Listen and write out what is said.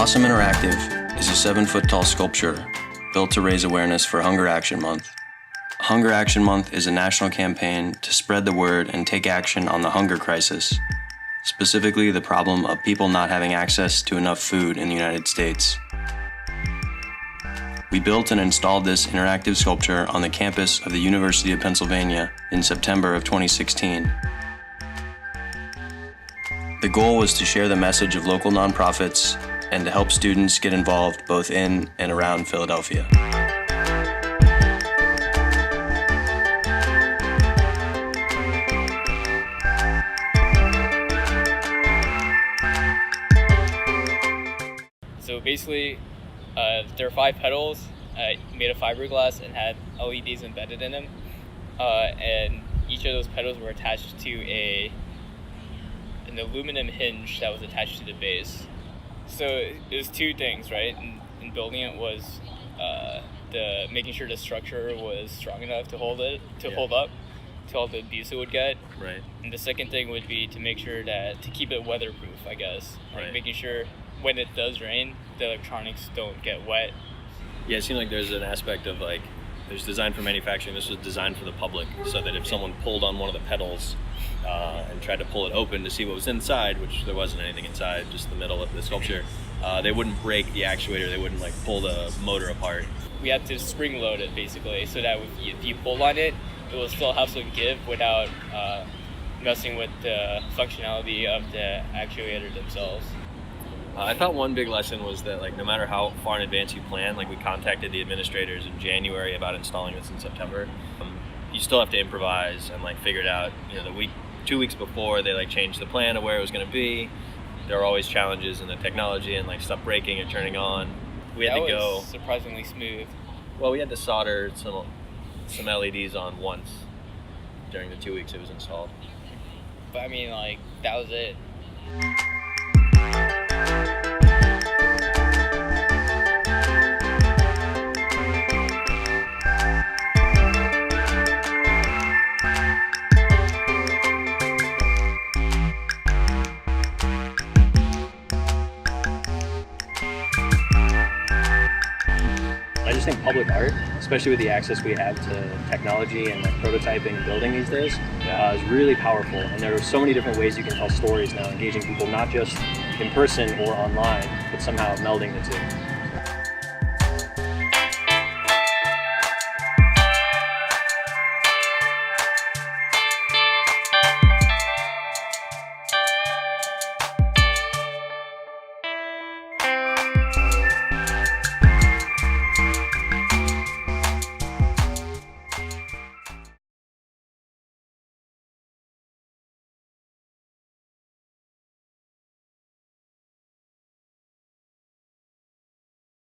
Awesome Interactive is a 7-foot-tall sculpture built to raise awareness for Hunger Action Month. Hunger Action Month is a national campaign to spread the word and take action on the hunger crisis, specifically the problem of people not having access to enough food in the United States. We built and installed this interactive sculpture on the campus of the University of Pennsylvania in September of 2016. The goal was to share the message of local nonprofits and to help students get involved both in and around Philadelphia. So basically, there are 5 pedals made of fiberglass and had LEDs embedded in them. And each of those pedals were attached to an aluminum hinge that was attached to the base. So it was 2 things, right? In building it was the making sure the structure was strong enough to hold up to all the abuse it would get. Right. And the second thing would be to make sure to keep it weatherproof, I guess. Like Right. making sure when it does rain, the electronics don't get wet. Yeah, it seemed like there's an aspect of there's design for manufacturing. This was designed for the public, so that if someone pulled on one of the pedals and tried to pull it open to see what was inside, which there wasn't anything inside, just the middle of the sculpture, they wouldn't break the actuator. They wouldn't pull the motor apart. We had to spring load it basically, so that if you pull on it, it will still have some give without messing with the functionality of the actuator themselves. I thought one big lesson was that no matter how far in advance you plan, we contacted the administrators in January about installing this in September. You still have to improvise and figure it out. 2 weeks before they changed the plan of where it was going to be. There are always challenges in the technology and stuff breaking and turning on. We had to go. Was surprisingly smooth. Well, we had to solder some LEDs on once during the 2 weeks it was installed. But that was it. I just think public art, especially with the access we have to technology and prototyping and building these days, is really powerful. And there are so many different ways you can tell stories now, engaging people not just in person or online, but somehow melding the two.